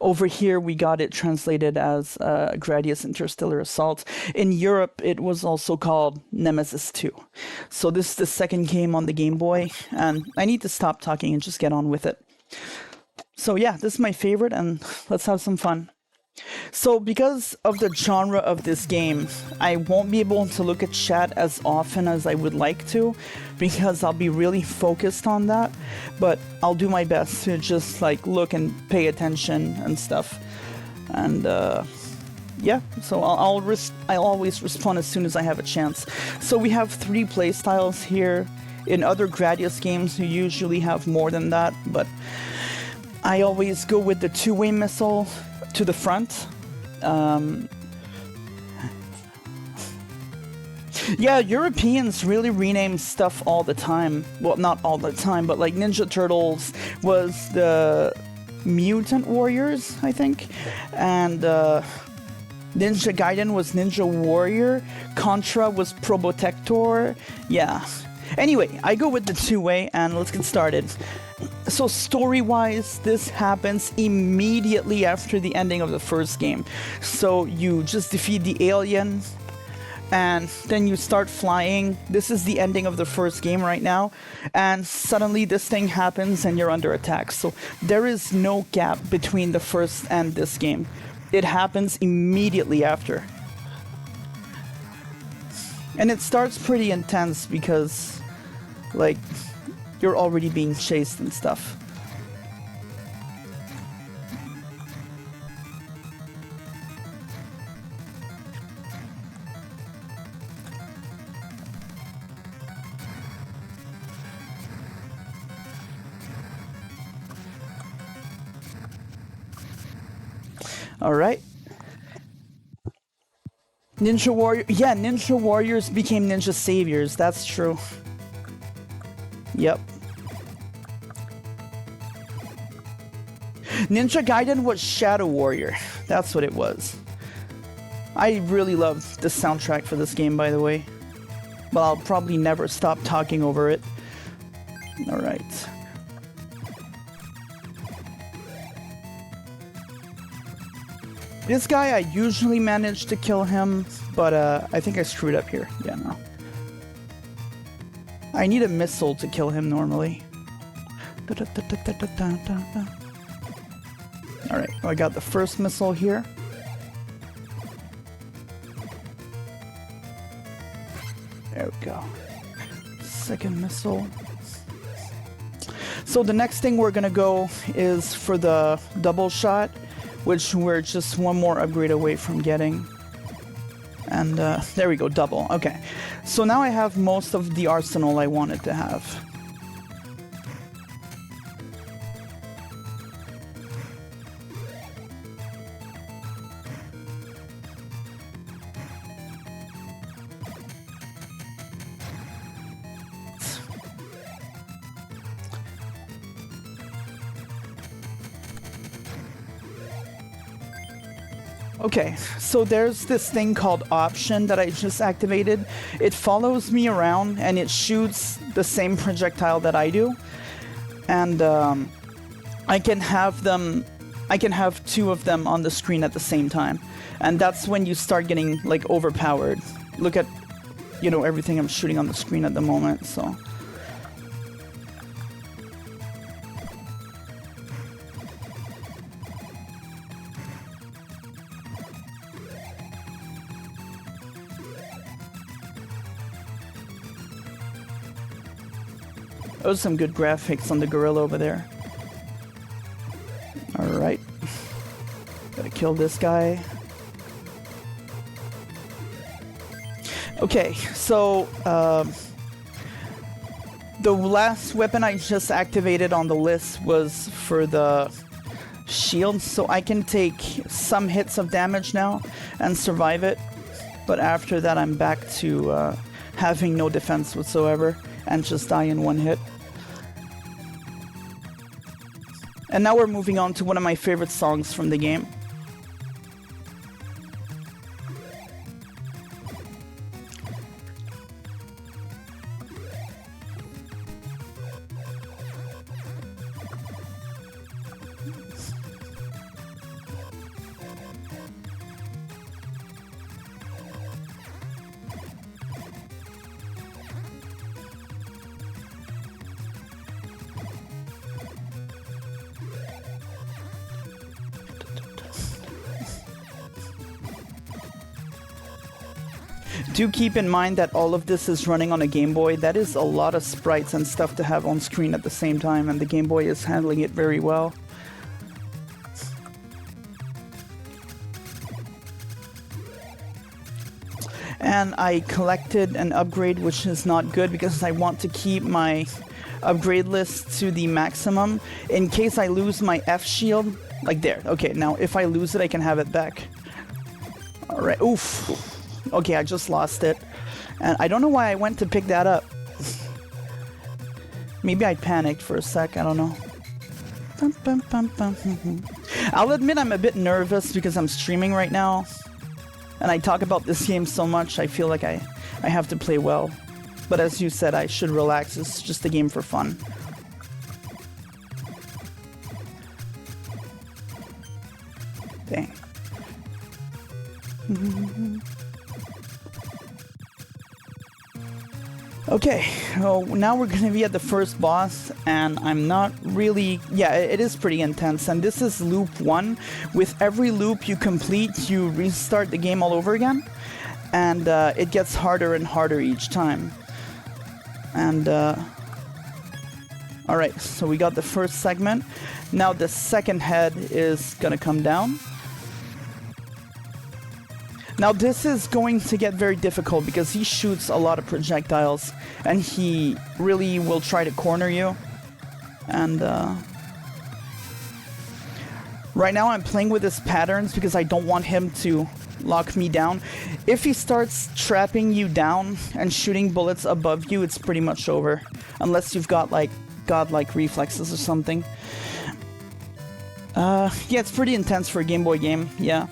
Over here, we got it translated as Gradius Interstellar Assault. In Europe, it was also called Nemesis 2. So this is the second game on the Game Boy, and I need to stop talking and just get on with it. So yeah, this is my favorite, and let's have some fun. So because of the genre of this game, I won't be able to look at chat as often as I would like to, because I'll be really focused on that, but I'll do my best to just like look and pay attention and stuff. And yeah, so I'll always respond as soon as I have a chance. So we have 3 playstyles here. In other Gradius games, you usually have more than that, but I always go with the 2-way missile to the front. Yeah, Europeans really rename stuff all the time. Well, not all the time, but like Ninja Turtles was the Mutant Warriors, I think. And Ninja Gaiden was Ninja Warrior. Contra was Probotector. Yeah. Anyway, I go with the 2-way, and let's get started. So story-wise, this happens immediately after the ending of the first game. So you just defeat the alien, and then you start flying. This is the ending of the first game right now, and suddenly this thing happens and you're under attack. So there is no gap between the first and this game. It happens immediately after. And it starts pretty intense because, like, you're already being chased and stuff. Alright. Ninja Warrior. Yeah, Ninja Warriors became Ninja Saviors. That's true. Yep. Ninja Gaiden was Shadow Warrior. That's what it was. I really love the soundtrack for this game, by the way. But I'll probably never stop talking over it. Alright. This guy, I usually manage to kill him, but I think I screwed up here. Yeah, no. I need a missile to kill him normally. Alright, well, I got the first missile here. There we go. Second missile. So the next thing we're gonna go is for the double shot, which we're just one more upgrade away from getting. And there we go, double. Okay. So now I have most of the arsenal I wanted to have. Okay, so there's this thing called option that I just activated. It follows me around and it shoots the same projectile that I do. And I can have 2 of them on the screen at the same time. And that's when you start getting like overpowered. Look at, you know, everything I'm shooting on the screen at the moment, so. Those are some good graphics on the gorilla over there. Alright. Gotta kill this guy. Okay, so the last weapon I just activated on the list was for the shield, so I can take some hits of damage now and survive it. But after that I'm back to having no defense whatsoever and just die in one hit. And now we're moving on to one of my favorite songs from the game. Do keep in mind that all of this is running on a Game Boy. That is a lot of sprites and stuff to have on screen at the same time, and the Game Boy is handling it very well. And I collected an upgrade, which is not good because I want to keep my upgrade list to the maximum in case I lose my F shield. Like there. Okay, now if I lose it, I can have it back. Alright, oof. Okay, I just lost it. And I don't know why I went to pick that up. Maybe I panicked for a sec, I don't know. I'll admit I'm a bit nervous because I'm streaming right now. And I talk about this game so much, I feel like I have to play well. But as you said, I should relax. It's just a game for fun. Dang. Okay, so now we're gonna be at the first boss, and I'm not really... Yeah, it is pretty intense, and this is loop 1. With every loop you complete, you restart the game all over again, and it gets harder and harder each time. And, alright, so we got the first segment. Now the second head is gonna come down. Now this is going to get very difficult because he shoots a lot of projectiles and he really will try to corner you. And right now I'm playing with his patterns because I don't want him to lock me down. If he starts trapping you down and shooting bullets above you, it's pretty much over. Unless you've got like godlike reflexes or something. Yeah, it's pretty intense for a Game Boy game, yeah.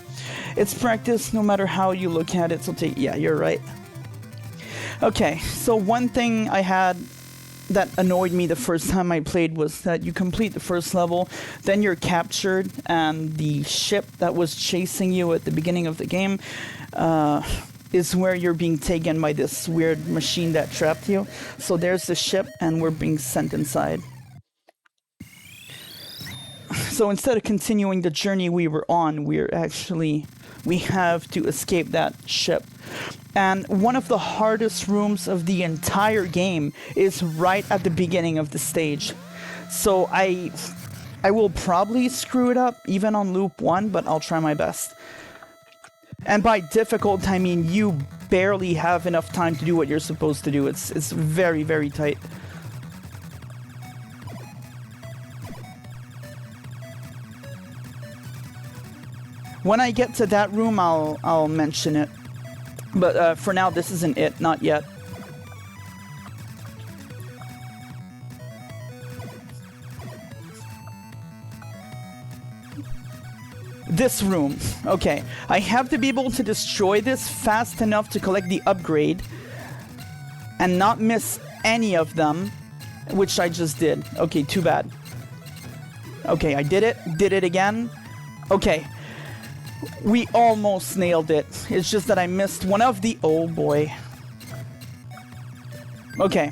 It's practice no matter how you look at it, so yeah, you're right. Okay, so one thing I had that annoyed me the first time I played was that you complete the first level, then you're captured, and the ship that was chasing you at the beginning of the game is where you're being taken by this weird machine that trapped you. So there's the ship, and we're being sent inside. So instead of continuing the journey we were on, we have to escape that ship. And one of the hardest rooms of the entire game is right at the beginning of the stage. So I will probably screw it up even on loop 1, but I'll try my best. And by difficult, I mean you barely have enough time to do what you're supposed to do. It's very, very tight. When I get to that room, I'll mention it. But for now, this isn't it. Not yet. This room. Okay. I have to be able to destroy this fast enough to collect the upgrade and not miss any of them, which I just did. Okay, too bad. Okay, I did it. Did it again. Okay. We almost nailed it. It's just that I missed one of the... Oh boy. Okay.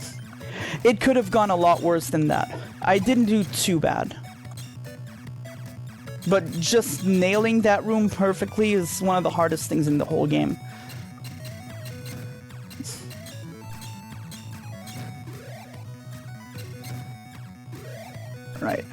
It could have gone a lot worse than that. I didn't do too bad. But just nailing that room perfectly is one of the hardest things in the whole game. Right.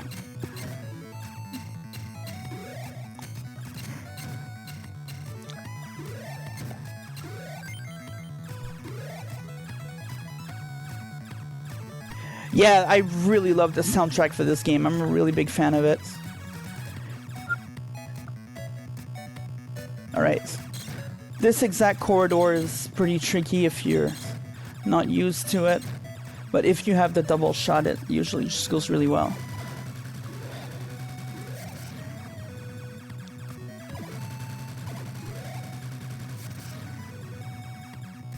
Yeah, I really love the soundtrack for this game. I'm a really big fan of it. Alright. This exact corridor is pretty tricky if you're not used to it. But if you have the double shot, it usually just goes really well.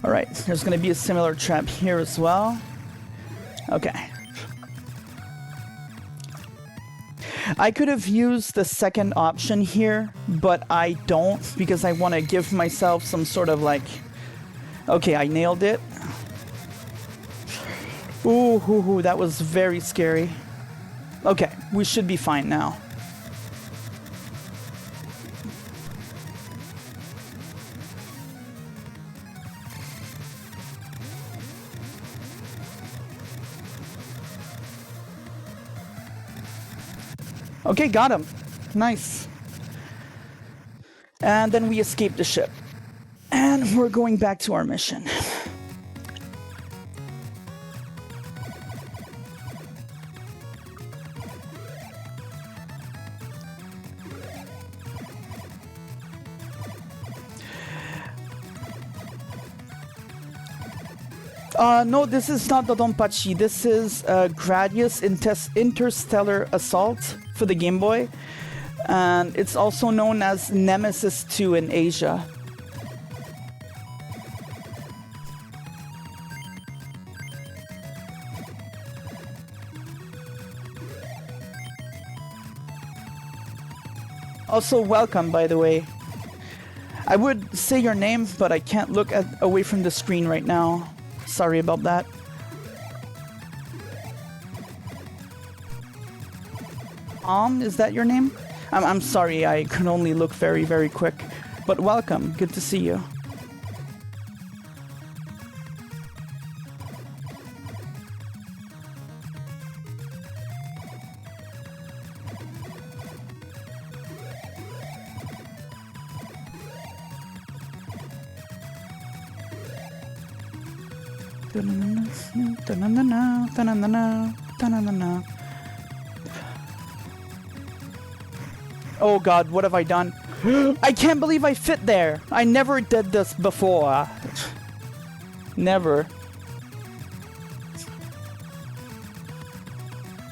Alright, there's going to be a similar trap here as well. Okay. I could have used the second option here, but I don't because I want to give myself some sort of like... Okay, I nailed it. Ooh, that was very scary. Okay, we should be fine now. Okay, got him. Nice. And then we escape the ship. And we're going back to our mission. No, this is not the Donpachi. This is Gradius Interstellar Assault for the Game Boy. And it's also known as Nemesis 2 in Asia. Also, welcome, by the way. I would say your name, but I can't look away from the screen right now. Sorry about that. Is that your name? I'm sorry, I can only look very, very quick. But welcome, good to see you. Oh god, what have I done? I can't believe I fit there! I never did this before. Never.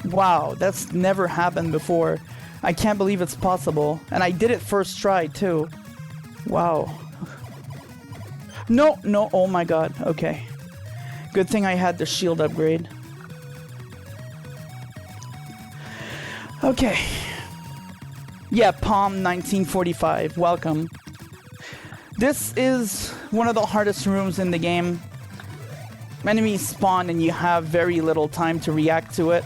Wow, that's never happened before. I can't believe it's possible. And I did it first try, too. Wow. No, oh my god, okay. Good thing I had the shield upgrade. Okay. Yeah, Palm 1945, welcome. This is one of the hardest rooms in the game. Enemies spawn and you have very little time to react to it.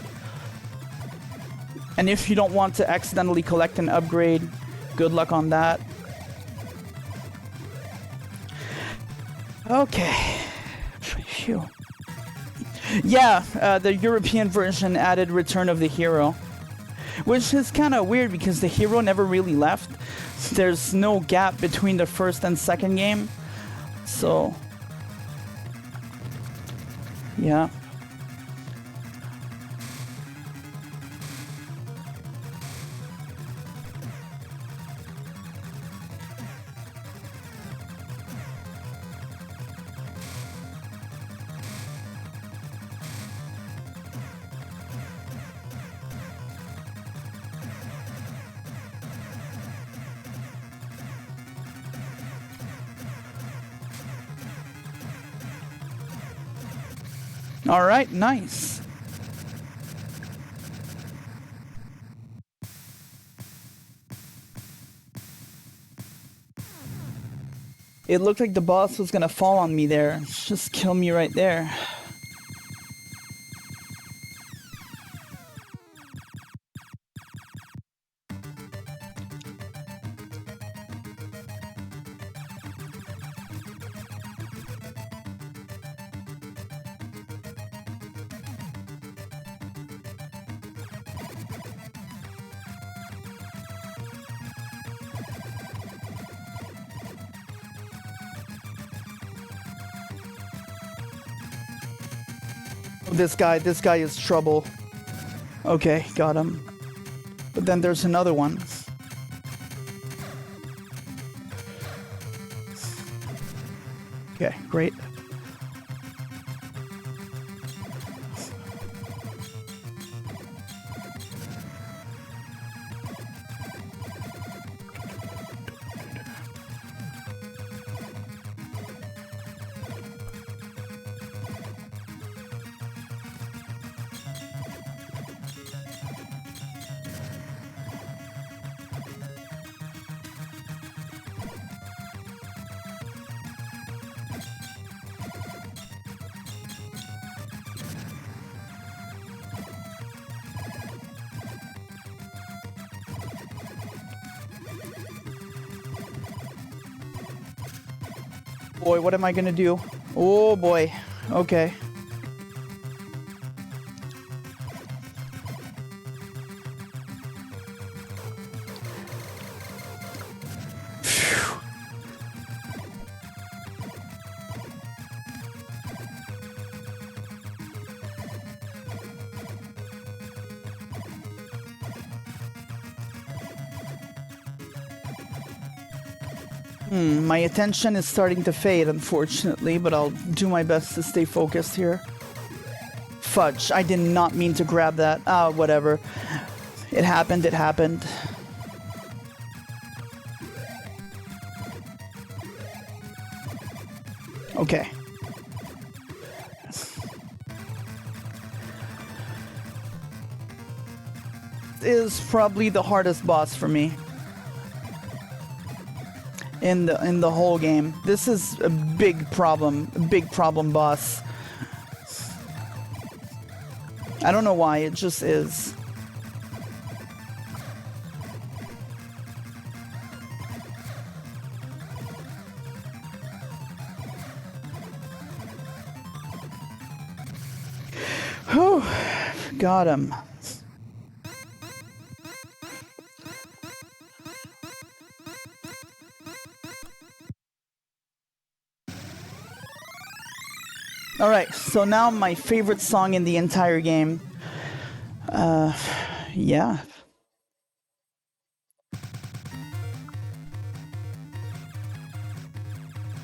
And if you don't want to accidentally collect an upgrade, good luck on that. Okay. Phew. Yeah, the European version added Return of the Hero. Which is kind of weird because the hero never really left. There's no gap between the first and second game. So... yeah. All right, nice. It looked like the boss was gonna fall on me there. Just kill me right there. This guy is trouble. Okay, got him. But then there's another one. Okay, great. Boy, what am I gonna do? Oh boy. Okay. My attention is starting to fade, unfortunately, but I'll do my best to stay focused here. Fudge, I did not mean to grab that. Ah, whatever. It happened, it happened. Okay. Is probably the hardest boss for me in the whole game. This is a big problem boss. I don't know why, it just is. Whew, got him. Alright, so now my favorite song in the entire game. Yeah.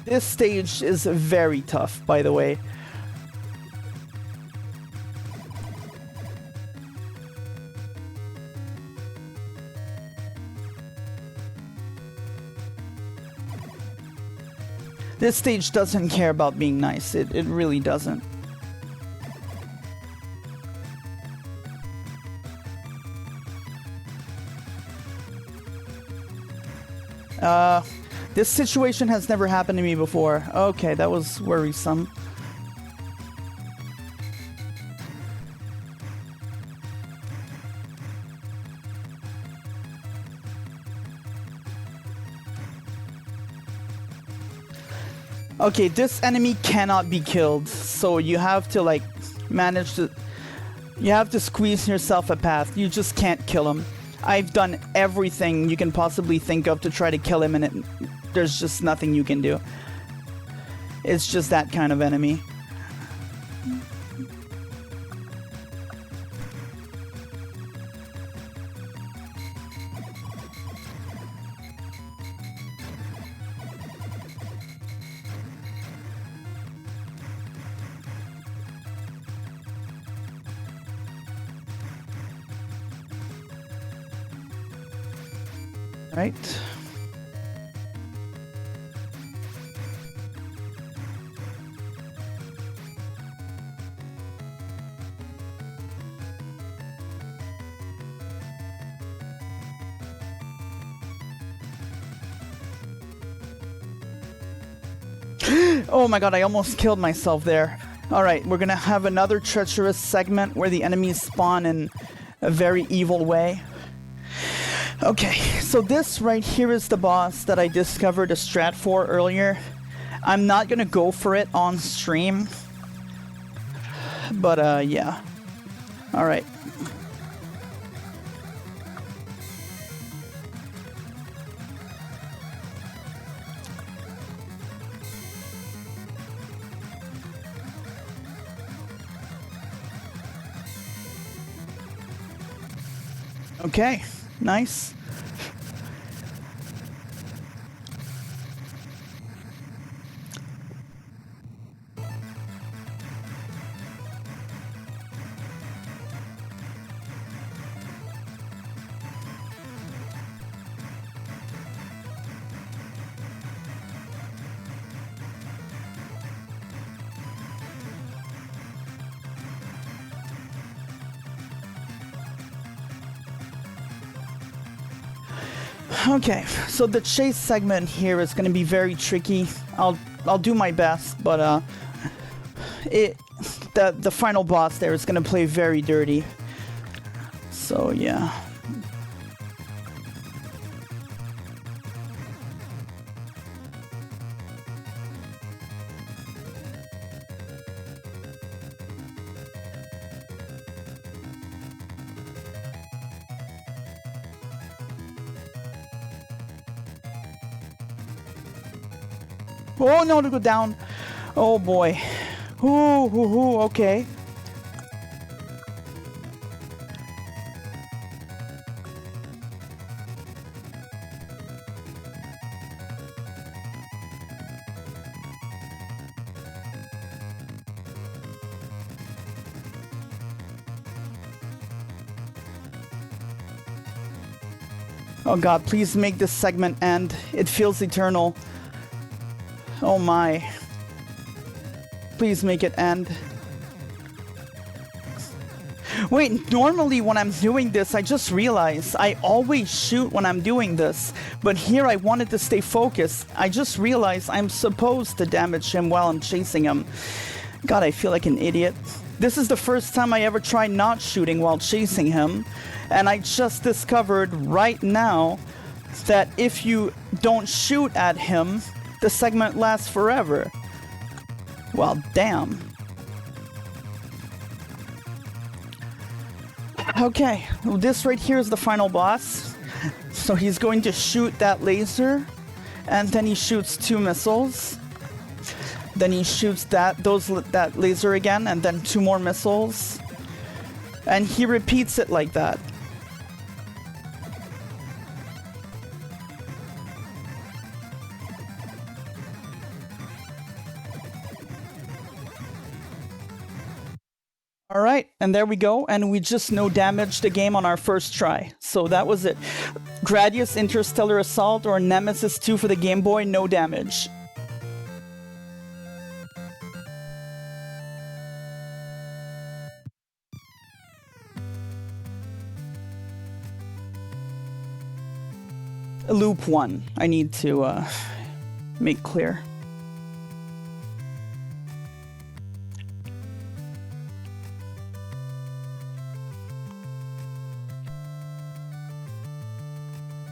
This stage is very tough, by the way. This stage doesn't care about being nice. It really doesn't. This situation has never happened to me before. Okay, that was worrisome. Okay, this enemy cannot be killed, so you have to like manage to... You have to squeeze yourself a path. You just can't kill him. I've done everything you can possibly think of to try to kill him, and there's just nothing you can do. It's just that kind of enemy. Right. Oh my god, I almost killed myself there. Alright, we're gonna have another treacherous segment where the enemies spawn in a very evil way. Okay, so this right here is the boss that I discovered a strat for earlier. I'm not gonna go for it on stream. But, yeah. Alright. Okay, nice. Okay, so the chase segment here is going to be very tricky. I'll do my best, but the final boss there is going to play very dirty. So yeah. Oh no, to go down. Oh boy. Ooh, okay. Oh god, please make this segment end. It feels eternal. Oh my. Please make it end. Wait, normally when I'm doing this, I just realized I always shoot when I'm doing this. But here I wanted to stay focused. I just realized I'm supposed to damage him while I'm chasing him. God, I feel like an idiot. This is the first time I ever tried not shooting while chasing him. And I just discovered right now that if you don't shoot at him, the segment lasts forever. Well, damn. Okay, this right here is the final boss. So he's going to shoot that laser, and then he shoots 2 missiles. Then he shoots that laser again, and then 2 more missiles. And he repeats it like that. Alright, and there we go, and we just no damaged the game on our first try. So that was it. Gradius Interstellar Assault or Nemesis 2 for the Game Boy, no damage. Loop 1, I need to make clear.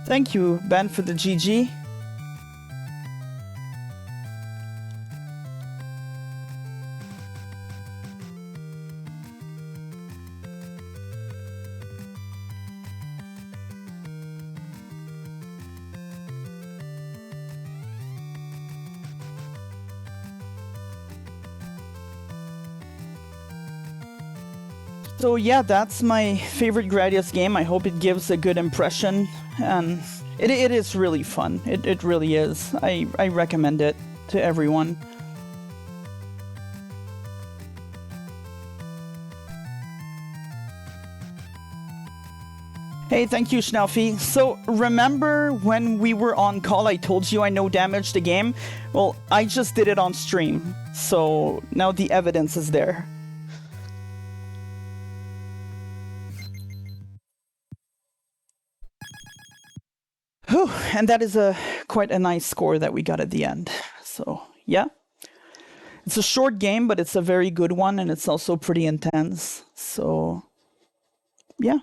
Thank you, Ben, for the GG. So yeah, that's my favorite Gradius game. I hope it gives a good impression, and it is really fun. It really is. I recommend it to everyone. Hey, thank you, Schnaufi. So remember when we were on call, I told you I no damaged the game? Well, I just did it on stream, so now the evidence is there. Whew, and that is quite a nice score that we got at the end. So, yeah. It's a short game, but it's a very good one, and it's also pretty intense. So, yeah.